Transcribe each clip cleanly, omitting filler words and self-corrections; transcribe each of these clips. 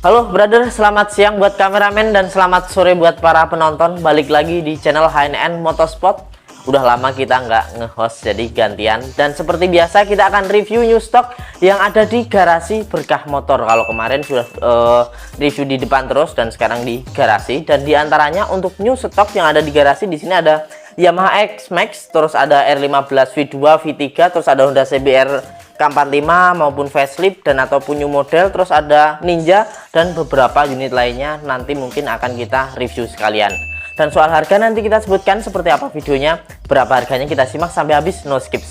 Halo brother, selamat siang buat kameramen dan selamat sore buat para penonton. Balik lagi di channel HNN Motorsport. Udah lama kita nggak nge-host, jadi gantian. Dan seperti biasa kita akan review new stock yang ada di garasi Berkah Motor. Kalau kemarin sudah review di depan terus dan sekarang di garasi. Dan diantaranya untuk new stock yang ada di garasi, di sini ada Yamaha X-Max, terus ada R15 V2, V3, terus ada Honda CBR K45 maupun facelift dan ataupun new model, terus ada Ninja dan beberapa unit lainnya nanti mungkin akan kita review sekalian. Dan soal harga nanti kita sebutkan seperti apa videonya, berapa harganya kita simak sampai habis, no skip.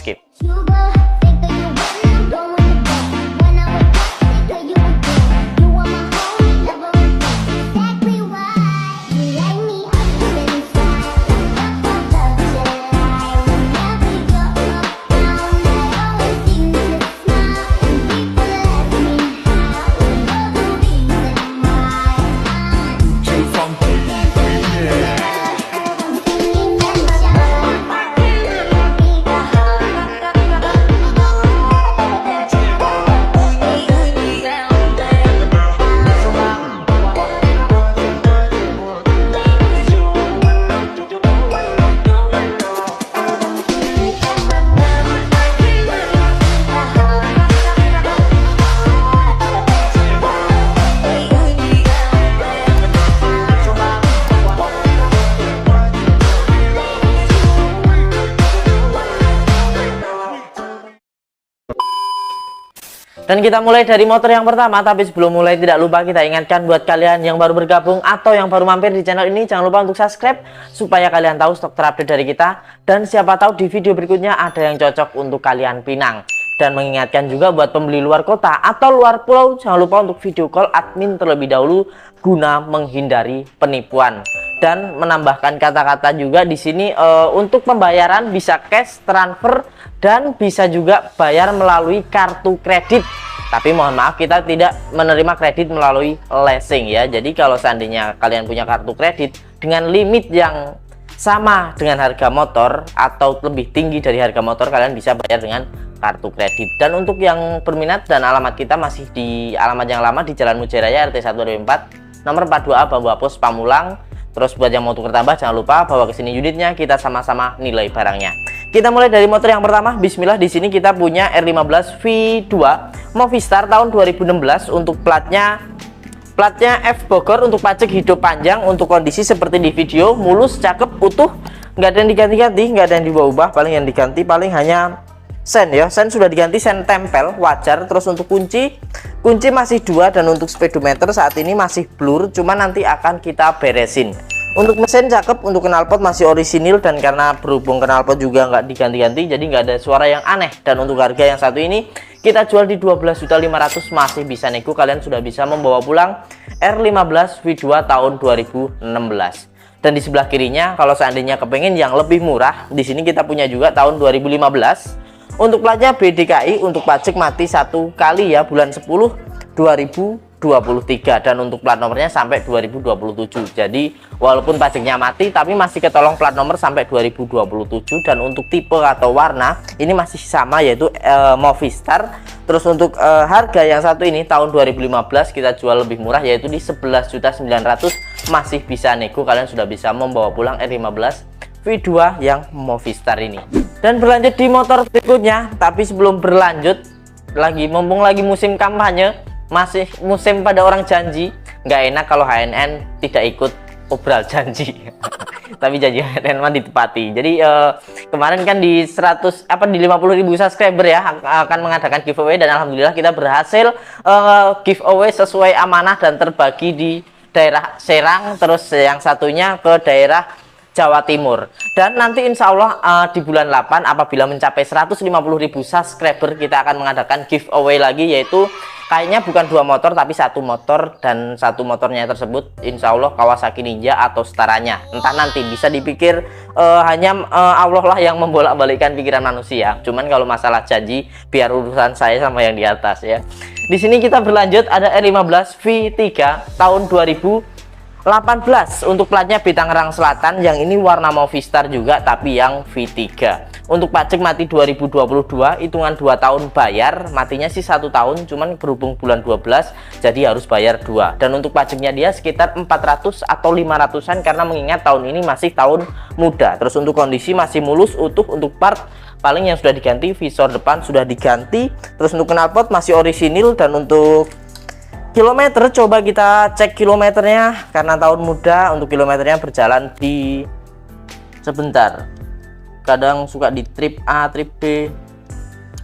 Dan kita mulai dari motor yang pertama, tapi sebelum mulai tidak lupa kita ingatkan buat kalian yang baru bergabung atau yang baru mampir di channel ini, jangan lupa untuk subscribe supaya kalian tahu stok terupdate dari kita. Dan siapa tahu di video berikutnya ada yang cocok untuk kalian pinang. Dan mengingatkan juga buat pembeli luar kota atau luar pulau, jangan lupa untuk video call admin terlebih dahulu guna menghindari penipuan. Dan menambahkan kata-kata juga di sini untuk pembayaran bisa cash, transfer, dan bisa juga bayar melalui kartu kredit. Tapi mohon maaf, kita tidak menerima kredit melalui leasing ya. Jadi kalau seandainya kalian punya kartu kredit dengan limit yang sama dengan harga motor atau lebih tinggi dari harga motor, kalian bisa bayar dengan kartu kredit. Dan untuk yang berminat, dan alamat kita masih di alamat yang lama di Jalan Mujairaya RT 1 RW 4 nomor 42A Bambu Apus Pamulang. Terus buat yang mau tukar tambah, jangan lupa bawa ke sini unitnya, kita sama-sama nilai barangnya. Kita mulai dari motor yang pertama. Bismillah, di sini kita punya R15 V2 Movistar tahun 2016 untuk platnya F Bogor, untuk pajak hidup panjang, untuk kondisi seperti di video, mulus, cakep, utuh, nggak ada yang diganti-ganti, nggak ada yang diubah-ubah. Paling yang diganti paling hanya sen ya, sen sudah diganti, sen tempel wajar. Terus untuk kunci masih 2, dan untuk speedometer saat ini masih blur, cuma nanti akan kita beresin. Untuk mesin cakep, untuk knalpot masih orisinil, dan karena berhubung knalpot juga nggak diganti-ganti, jadi nggak ada suara yang aneh. Dan untuk harga yang satu ini kita jual di 12.500.000, masih bisa nego, kalian sudah bisa membawa pulang R15 V2 tahun 2016. Dan di sebelah kirinya, kalau seandainya kepengen yang lebih murah, di sini kita punya juga tahun 2015. Untuk platnya BDKI, untuk pajak mati 1 kali ya, bulan 10 2023, dan untuk plat nomornya sampai 2027. Jadi walaupun pajaknya mati tapi masih ketolong plat nomor sampai 2027. Dan untuk tipe atau warna ini masih sama, yaitu Movistar. Terus untuk harga yang satu ini tahun 2015 kita jual lebih murah, yaitu di 11.900.000, masih bisa nego, kalian sudah bisa membawa pulang R15 V2 yang Movistar ini. Dan berlanjut di motor berikutnya, tapi sebelum berlanjut, mumpung lagi musim kampanye, masih musim pada orang janji, nggak enak kalau HNN tidak ikut obral janji. Tapi janji HNN mah ditepati. Jadi kemarin kan di 50.000 subscriber ya, akan mengadakan giveaway, dan alhamdulillah kita berhasil giveaway sesuai amanah dan terbagi di daerah Serang, terus yang satunya ke daerah Jawa Timur. Dan nanti insya Allah di bulan 8 apabila mencapai 150.000 subscriber, kita akan mengadakan giveaway lagi, yaitu kayaknya bukan 2 motor tapi 1 motor, dan 1 motornya tersebut insya Allah Kawasaki Ninja atau setaranya. Entah nanti, bisa dipikir hanya Allah lah yang membolak-balikkan pikiran manusia. Cuman kalau masalah janji biar urusan saya sama yang di atas ya. Di sini kita berlanjut, ada R15 V3 tahun 2018 untuk platnya B Tangerang Selatan, yang ini warna Movistar juga tapi yang V3. Untuk pajak mati 2022, hitungan 2 tahun bayar, matinya sih 1 tahun, cuman berhubung bulan 12 jadi harus bayar 2. Dan untuk pajaknya dia sekitar 400 atau 500-an karena mengingat tahun ini masih tahun muda. Terus untuk kondisi masih mulus utuh. Untuk part paling yang sudah diganti, visor depan sudah diganti. Terus untuk knalpot masih orisinil. Dan untuk kilometer, coba kita cek kilometernya karena tahun muda. Untuk kilometernya berjalan di sebentar, kadang suka di trip A, trip B.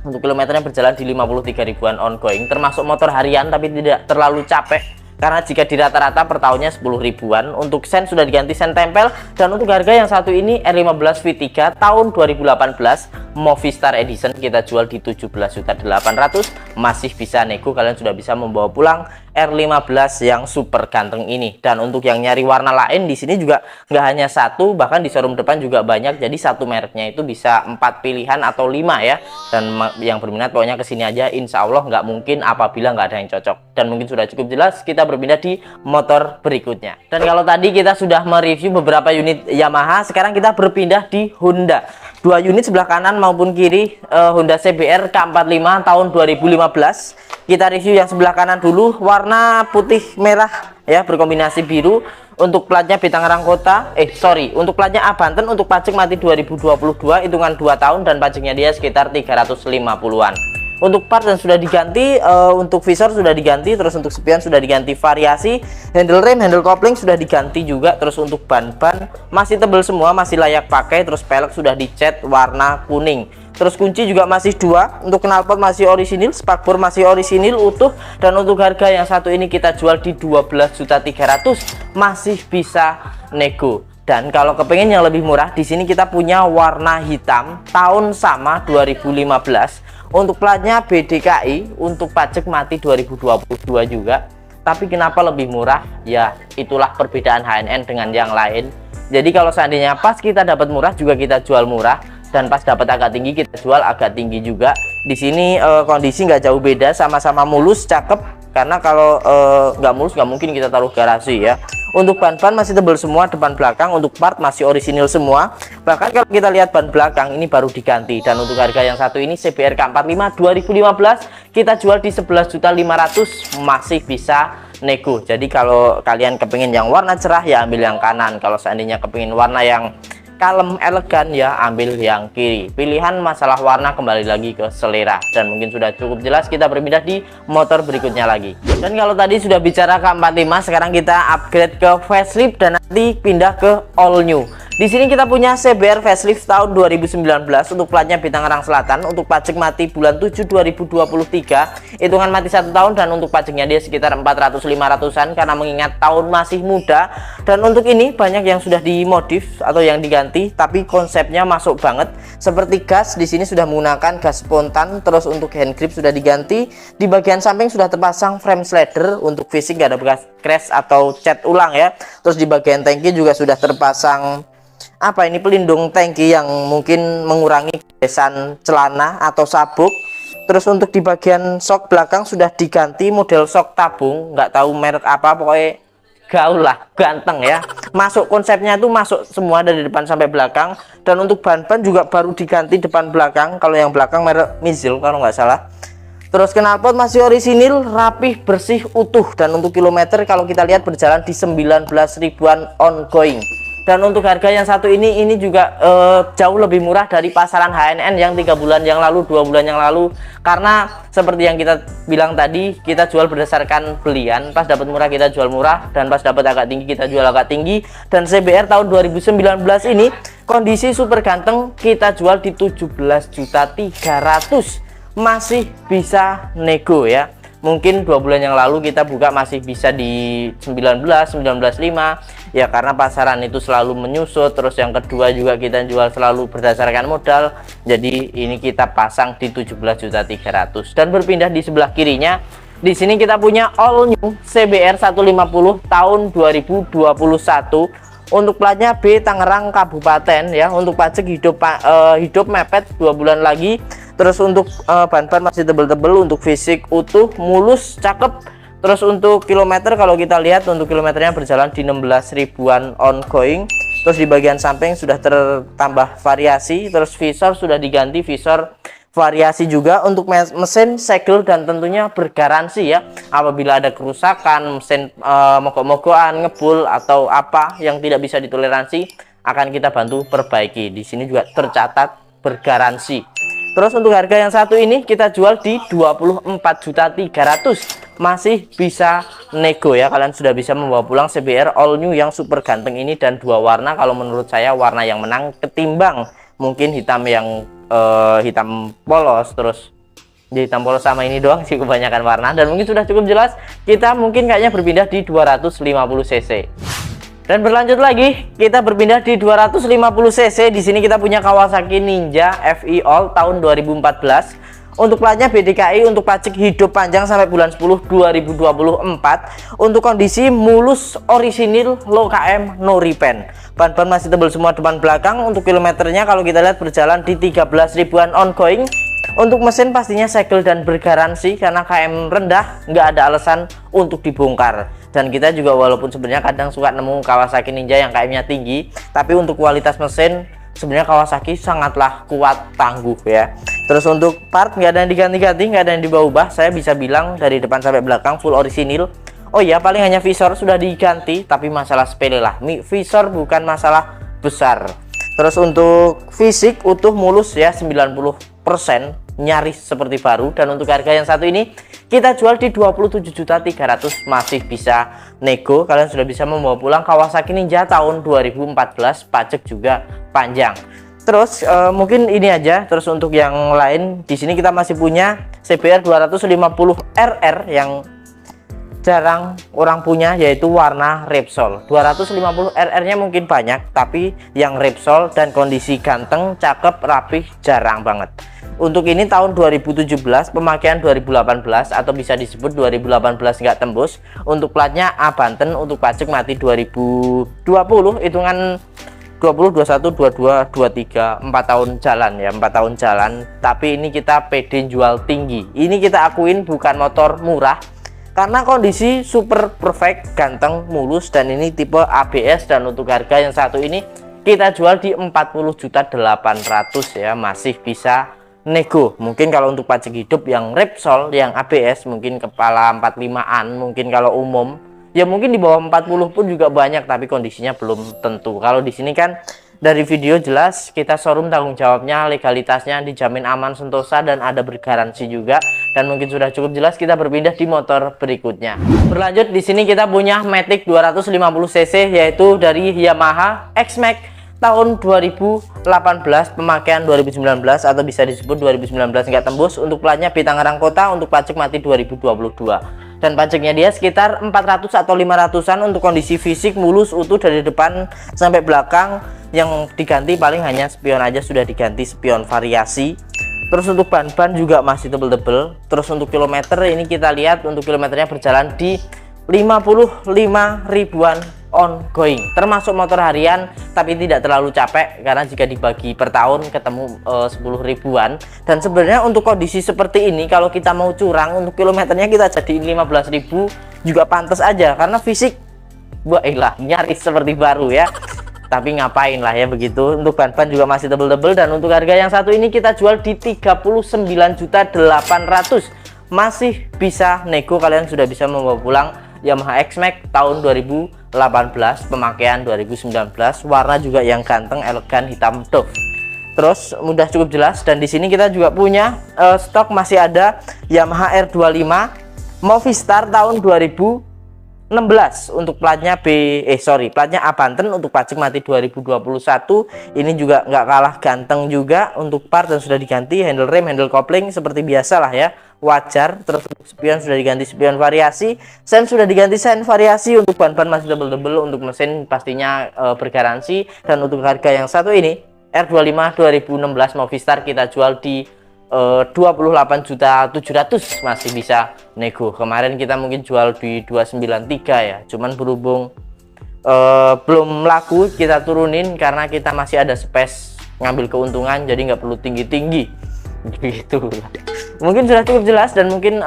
Untuk kilometernya berjalan di 53 ribuan ongoing, termasuk motor harian, tapi tidak terlalu capek karena jika di rata-rata per tahunnya 10 ribuan. Untuk sen sudah diganti sen tempel. Dan untuk harga yang satu ini R15 V3 tahun 2018 Movistar Edition kita jual di 17.800.000, masih bisa nego, kalian sudah bisa membawa pulang R15 yang super ganteng ini. Dan untuk yang nyari warna lain, di sini juga nggak hanya satu, bahkan di showroom depan juga banyak. Jadi satu mereknya itu bisa 4 pilihan atau 5 ya. Dan yang berminat pokoknya kesini aja, insya Allah nggak mungkin apabila nggak ada yang cocok. Dan mungkin sudah cukup jelas, kita berpindah di motor berikutnya. Dan kalau tadi kita sudah mereview beberapa unit Yamaha, sekarang kita berpindah di Honda. 2 unit sebelah kanan maupun kiri, Honda CBR K45 tahun 2015. Kita review yang sebelah kanan dulu, warna putih merah ya, berkombinasi biru. Untuk platnya B Tangerang Kota, untuk platnya A Banten. Untuk pajak mati 2022, hitungan 2 tahun dan pajaknya dia sekitar 350-an. Untuk part yang sudah diganti, untuk visor sudah diganti, terus untuk spion sudah diganti variasi, handle rem, handle kopling sudah diganti juga. Terus untuk ban-ban masih tebal semua, masih layak pakai. Terus pelek sudah dicat warna kuning. Terus kunci juga masih 2. Untuk knalpot masih orisinil, spakbor masih orisinil utuh. Dan untuk harga yang satu ini kita jual di 12.300.000, masih bisa nego. Dan kalau kepengen yang lebih murah, di sini kita punya warna hitam tahun sama 2015. Untuk platnya BDKI, untuk pajak mati 2022 juga. Tapi kenapa lebih murah? Ya itulah perbedaan HNN dengan yang lain. Jadi kalau seandainya pas kita dapat murah juga kita jual murah, dan pas dapat agak tinggi kita jual agak tinggi juga. Di sini kondisi nggak jauh beda, sama-sama mulus, cakep. Karena kalau nggak mulus nggak mungkin kita taruh garasi ya. Untuk ban-ban masih tebal semua depan belakang. Untuk part masih orisinil semua. Bahkan kalau kita lihat ban belakang ini baru diganti. Dan untuk harga yang satu ini CBR K45 2015 kita jual di 11.500.000, masih bisa nego. Jadi kalau kalian kepingin yang warna cerah ya ambil yang kanan. Kalau seandainya kepingin warna yang kalem elegan ya ambil yang kiri. Pilihan masalah warna kembali lagi ke selera. Dan mungkin sudah cukup jelas, kita berpindah di motor berikutnya lagi. Dan kalau tadi sudah bicara K45, sekarang kita upgrade ke facelift dan nanti pindah ke all new. Di sini kita punya CBR facelift tahun 2019. Untuk platnya B Tangerang Selatan. Untuk pajak mati bulan 7 2023, hitungan mati 1 tahun. Dan untuk pajaknya dia sekitar 400-500an karena mengingat tahun masih muda. Dan untuk ini banyak yang sudah dimodif atau yang diganti, tapi konsepnya masuk banget. Seperti gas, di sini sudah menggunakan gas spontan. Terus untuk hand grip sudah diganti. Di bagian samping sudah terpasang frame slider. Untuk fisik gak ada bekas crash atau cat ulang ya. Terus di bagian tangki juga sudah terpasang pelindung tangki yang mungkin mengurangi gesekan celana atau sabuk. Terus untuk di bagian sok belakang sudah diganti model sok tabung, nggak tahu merek apa, pokoknya gaul lah, ganteng ya. Masuk konsepnya itu masuk semua dari depan sampai belakang. Dan untuk ban-ban juga baru diganti depan belakang. Kalau yang belakang merek Mizil kalau nggak salah. Terus knalpot masih orisinil, rapih, bersih, utuh. Dan untuk kilometer kalau kita lihat berjalan di 19 ribuan ongoing. Dan untuk harga yang satu ini juga jauh lebih murah dari pasaran HNN yang 3 bulan yang lalu, 2 bulan yang lalu. Karena seperti yang kita bilang tadi, kita jual berdasarkan belian. Pas dapat murah kita jual murah, dan pas dapat agak tinggi kita jual agak tinggi. Dan CBR tahun 2019 ini kondisi super ganteng, kita jual di 17.300.000, masih bisa nego ya. Mungkin 2 bulan yang lalu kita buka masih bisa di 19.500 ya, karena pasaran itu selalu menyusut. Terus yang kedua juga kita jual selalu berdasarkan modal. Jadi ini kita pasang di 17.300.000. Dan berpindah di sebelah kirinya, di sini kita punya all new CBR 150 tahun 2021. Untuk platnya B Tangerang Kabupaten ya. Untuk pajak hidup mepet 2 bulan lagi. Terus untuk ban-ban masih tebel-tebel. Untuk fisik utuh, mulus, cakep. Terus untuk kilometer kalau kita lihat, untuk kilometernya berjalan di 16 ribuan ongoing. Terus di bagian samping sudah tertambah variasi, terus visor sudah diganti visor variasi juga. Untuk mesin segel dan tentunya bergaransi ya, apabila ada kerusakan mesin mogok-mogokan, ngebul atau apa yang tidak bisa ditoleransi akan kita bantu perbaiki. Di sini juga tercatat bergaransi. Terus untuk harga yang satu ini kita jual di 24.300.000, masih bisa nego ya. Kalian sudah bisa membawa pulang CBR all new yang super ganteng ini, dan dua warna. Kalau menurut saya warna yang menang ketimbang mungkin hitam yang hitam polos, terus hitam polos sama ini doang sih kebanyakan warna. Dan mungkin sudah cukup jelas, kita mungkin kayaknya berpindah di 250 cc. Dan berlanjut lagi, kita berpindah di 250 cc. Di sini kita punya Kawasaki Ninja FE All tahun 2014. Untuk platnya BDKI, untuk pajak hidup panjang sampai bulan 10 2024. Untuk kondisi mulus, orisinil, low KM, no repaint. Ban-ban masih tebal semua depan belakang. Untuk kilometernya kalau kita lihat berjalan di 13 ribuan ongoing. Untuk mesin pastinya segel dan bergaransi, karena KM rendah nggak ada alasan untuk dibongkar. Dan kita juga walaupun sebenarnya kadang suka nemu Kawasaki Ninja yang KM-nya tinggi, tapi untuk kualitas mesin sebenarnya Kawasaki sangatlah kuat, tangguh ya. Terus untuk part nggak ada yang diganti-ganti, nggak ada yang diubah-ubah. Saya bisa bilang dari depan sampai belakang full orisinil. Oh iya, paling hanya visor sudah diganti, tapi masalah sepele lah. Visor bukan masalah besar. Terus untuk fisik utuh mulus ya, 90%, nyaris seperti baru. Dan untuk harga yang satu ini kita jual di 27.300.000, masih bisa nego. Kalian sudah bisa membawa pulang Kawasaki Ninja tahun 2014, pajak juga panjang. Terus mungkin ini aja. Terus untuk yang lain di sini kita masih punya CBR 250 RR yang jarang orang punya, yaitu warna Repsol. 250 RR-nya mungkin banyak, tapi yang Repsol dan kondisi ganteng, cakep, rapih jarang banget. Untuk ini tahun 2017, pemakaian 2018 atau bisa disebut 2018 nggak tembus. Untuk platnya A Banten, untuk pajak mati 2020, hitungan 20, 21, 22, 23, 4 tahun jalan ya, 4 tahun jalan. Tapi ini kita pede jual tinggi. Ini kita akuin bukan motor murah, karena kondisi super perfect, ganteng, mulus, dan ini tipe ABS. Dan untuk harga yang satu ini kita jual di 40.800.000 ya, masih bisa nego. Mungkin kalau untuk pajak hidup yang Repsol, yang ABS mungkin kepala 45an, mungkin kalau umum ya mungkin di bawah 40 pun juga banyak, tapi kondisinya belum tentu. Kalau di sini kan dari video jelas kita showroom, tanggung jawabnya, legalitasnya dijamin aman sentosa, dan ada bergaransi juga. Dan mungkin sudah cukup jelas, kita berpindah di motor berikutnya. Berlanjut di sini kita punya Matic 250 cc, yaitu dari Yamaha X-Max tahun 2018, pemakaian 2019 atau bisa disebut 2019 nggak tembus. Untuk platnya B Tangerang Kota, untuk pajak mati 2022. Dan pajaknya dia sekitar 400 atau 500-an. Untuk kondisi fisik mulus utuh dari depan sampai belakang. Yang diganti paling hanya spion aja, sudah diganti spion variasi. Terus untuk ban-ban juga masih tebel-tebel. Terus untuk kilometer ini kita lihat, untuk kilometernya berjalan di 55 ribuan ongoing, termasuk motor harian, tapi tidak terlalu capek karena jika dibagi per tahun ketemu 10 ribuan. Dan sebenarnya untuk kondisi seperti ini, kalau kita mau curang, untuk kilometernya kita jadiin 15.000 juga pantas aja, karena fisik wailah nyaris seperti baru ya. Tapi ngapain lah ya begitu. Untuk ban-ban juga masih tebel-tebel. Dan untuk harga yang satu ini kita jual di 39.800.000, masih bisa nego. Kalian sudah bisa membawa pulang Yamaha X-Max tahun 2018, pemakaian 2019, warna juga yang ganteng, elegan, hitam doff. Terus mudah cukup jelas. Dan di sini kita juga punya stok masih ada Yamaha R25 Movistar tahun 2016, untuk platnya platnya A Banten, untuk pajak mati 2021. Ini juga nggak kalah ganteng juga untuk part, dan sudah diganti handle rem, handle kopling seperti biasa lah ya, wajar. Terus untuk spion sudah diganti spion variasi, sen sudah diganti sen variasi. Untuk ban-ban masih tebel-tebel, untuk mesin pastinya bergaransi. Dan untuk harga yang satu ini R25 2016 Movistar kita jual di 28.700.000, masih bisa nego. Kemarin kita mungkin jual di 293 ya, cuman berhubung belum laku kita turunin karena kita masih ada space ngambil keuntungan, jadi nggak perlu tinggi-tinggi gitu. Mungkin sudah cukup jelas. Dan mungkin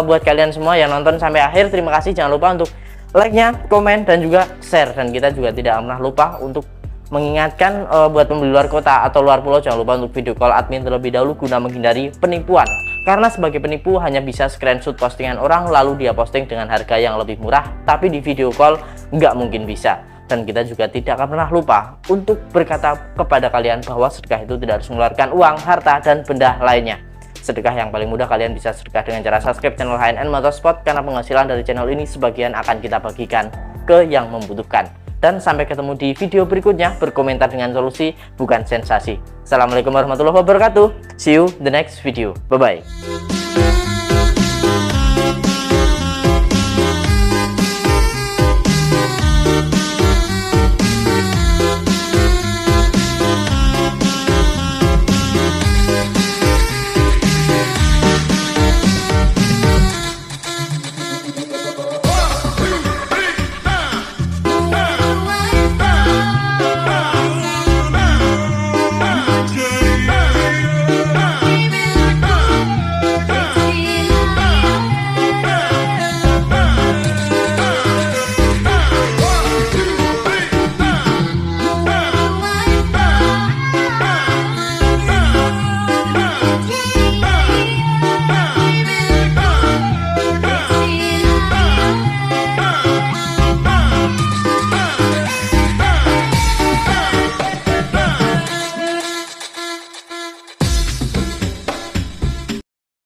buat kalian semua yang nonton sampai akhir, terima kasih. Jangan lupa untuk like-nya, komen, dan juga share. Dan kita juga tidak pernah lupa untuk Mengingatkan buat pembeli luar kota atau luar pulau, jangan lupa untuk video call admin terlebih dahulu guna menghindari penipuan. Karena sebagai penipu hanya bisa screenshot postingan orang lalu dia posting dengan harga yang lebih murah, tapi di video call nggak mungkin bisa. Dan kita juga tidak akan pernah lupa untuk berkata kepada kalian bahwa sedekah itu tidak harus mengeluarkan uang, harta, dan benda lainnya. Sedekah yang paling mudah, kalian bisa sedekah dengan cara subscribe channel HNN Motorsport, karena penghasilan dari channel ini sebagian akan kita bagikan ke yang membutuhkan. Dan sampai ketemu di video berikutnya, berkomentar dengan solusi bukan sensasi. Assalamualaikum warahmatullahi wabarakatuh. See you the next video. Bye bye.